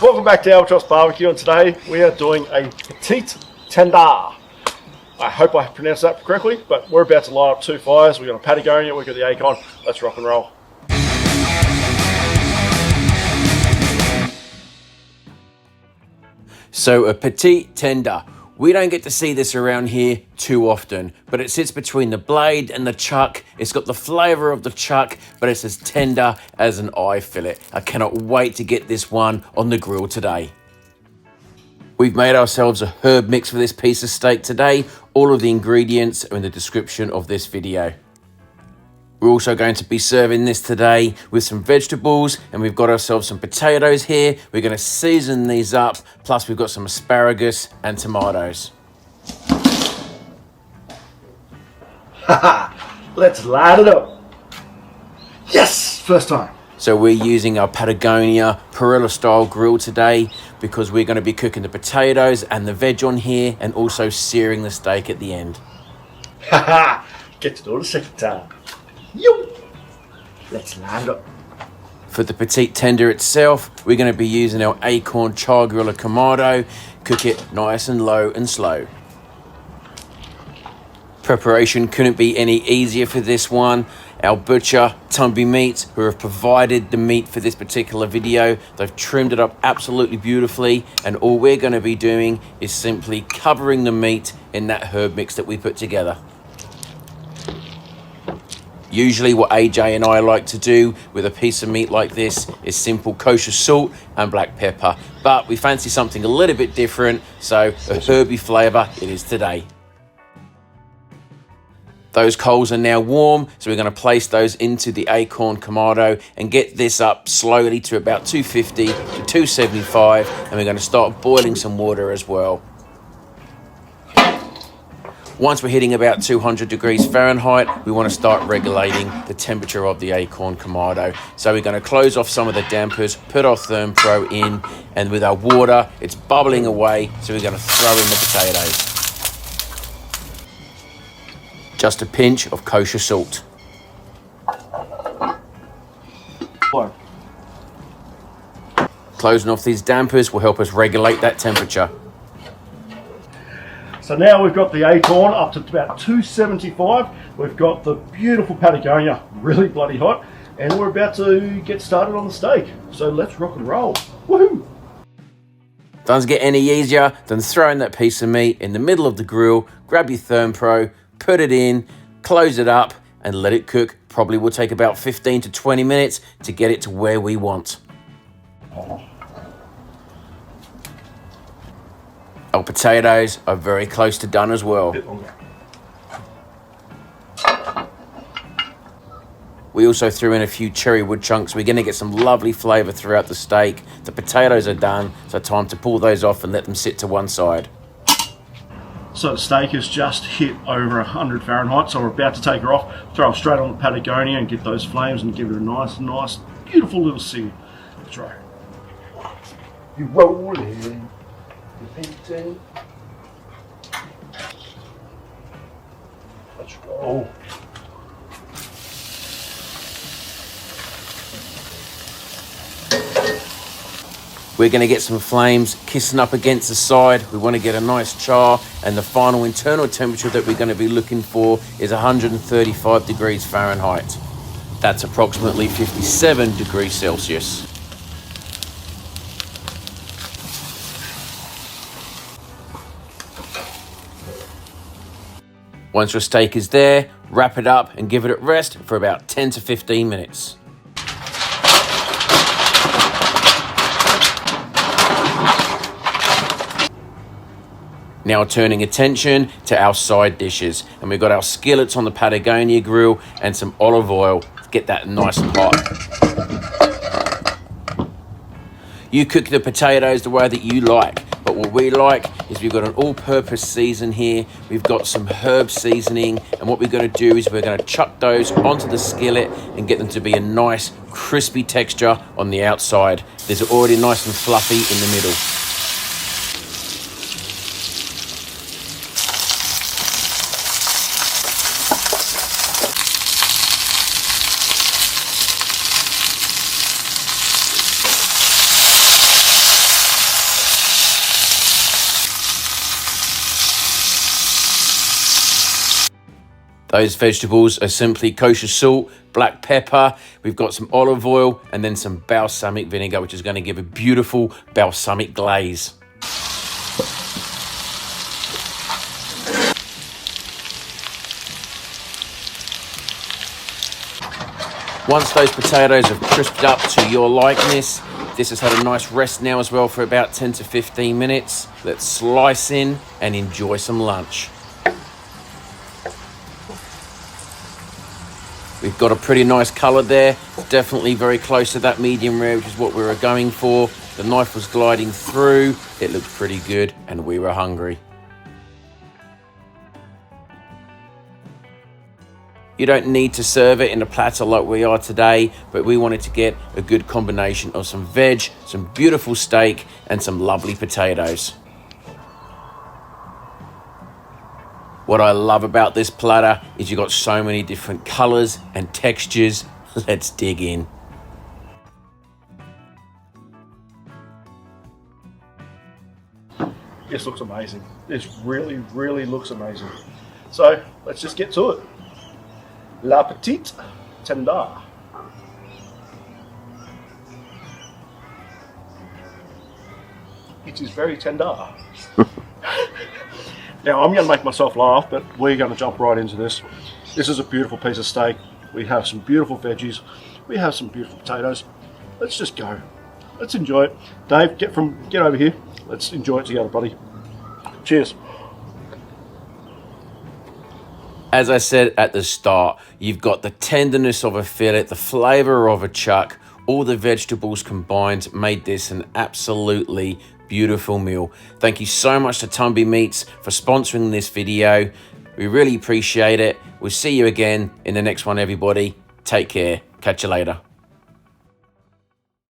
Welcome back to Albatross Barbecue, and today we are doing a Petite Tender. I hope I pronounced that correctly, but we're about to light up two fires. We've got a Patagonia, we've got the Acorn. Let's rock and roll. So a Petite Tender. We don't get to see this around here too often, but it sits between the blade and the chuck. It's got the flavour of the chuck, but it's as tender as an eye fillet. I cannot wait to get this one on the grill today. We've made ourselves a herb mix for this piece of steak today. All of the ingredients are in the description of this video. We're also going to be serving this today with some vegetables, and we've got ourselves some potatoes here. We're going to season these up, plus we've got some asparagus and tomatoes. Haha, let's light it up. Yes, first time. So we're using our Patagonia Perilla style grill today because we're going to be cooking the potatoes and the veg on here and also searing the steak at the end. Haha, get to do it a second time. Yo! Let's light it up. For the Petite Tender itself, we're going to be using our Acorn char griller kamado. Cook it nice and low and slow. Preparation couldn't be any easier for this one. Our butcher, Tumby Meats, who have provided the meat for this particular video, they've trimmed it up absolutely beautifully, and all we're going to be doing is simply covering the meat in that herb mix that we put together. Usually what AJ and I like to do with a piece of meat like this is simple kosher salt and black pepper, but we fancy something a little bit different, so a herby flavour it is today. Those coals are now warm, so we're going to place those into the Acorn kamado and get this up slowly to about 250 to 275, and we're going to start boiling some water as well. Once we're hitting about 200 degrees Fahrenheit, we want to start regulating the temperature of the Acorn kamado. So we're going to close off some of the dampers, put our Thyme Pro in, and with our water, it's bubbling away, so we're going to throw in the potatoes. Just a pinch of kosher salt. Closing off these dampers will help us regulate that temperature. So now we've got the Acorn up to about 275. We've got the beautiful Patagonia, really bloody hot, and we're about to get started on the steak. So let's rock and roll. Woohoo! Doesn't get any easier than throwing that piece of meat in the middle of the grill, grab your Thyme Pro, put it in, close it up, and let it cook. Probably will take about 15 to 20 minutes to get it to where we want. Our potatoes are very close to done as well. We also threw in a few cherry wood chunks. We're going to get some lovely flavour throughout the steak. The potatoes are done, so time to pull those off and let them sit to one side. So the steak has just hit over 100 Fahrenheit, so we're about to take her off, throw her straight on the Patagonia and get those flames and give it a nice, beautiful little sear. That's right. You roll it. Let's go. We're going to get some flames kissing up against the side. We want to get a nice char, and the final internal temperature that we're going to be looking for is 135 degrees Fahrenheit. That's approximately 57 degrees Celsius. Once your steak is there, wrap it up and give it at rest for about 10 to 15 minutes. Now turning attention to our side dishes, and we've got our skillets on the Patagonia grill and some olive oil to get that nice and hot. You cook the potatoes the way that you like, but what we like is we've got an all-purpose season here. We've got some herb seasoning, and what we're going to do is we're going to chuck those onto the skillet and get them to be a nice crispy texture on the outside. These are already nice and fluffy in the middle. Those vegetables are simply kosher salt, black pepper, we've got some olive oil, and then some balsamic vinegar, which is going to give a beautiful balsamic glaze. Once those potatoes have crisped up to your likeness, this has had a nice rest now as well for about 10 to 15 minutes. Let's slice in and enjoy some lunch. We've got a pretty nice colour there, definitely very close to that medium rare, which is what we were going for. The knife was gliding through, it looked pretty good, and we were hungry. You don't need to serve it in a platter like we are today, but we wanted to get a good combination of some veg, some beautiful steak, and some lovely potatoes. What I love about this platter is you've got so many different colours and textures. Let's dig in. This looks amazing. This really, really looks amazing. So let's just get to it. La Petite Tender. It is very tender. Now I'm going to make myself laugh, but we're going to jump right into this. This is a beautiful piece of steak. We have some beautiful veggies. We have some beautiful potatoes. Let's just go. Let's enjoy it. Dave, get over here. Let's enjoy it together, buddy. Cheers. As I said at the start, you've got the tenderness of a fillet, the flavour of a chuck, all the vegetables combined made this an absolutely beautiful meal. Thank you so much to Thyme Meats for sponsoring this video. We really appreciate it. We'll see you again in the next one, everybody. Take care. Catch you later.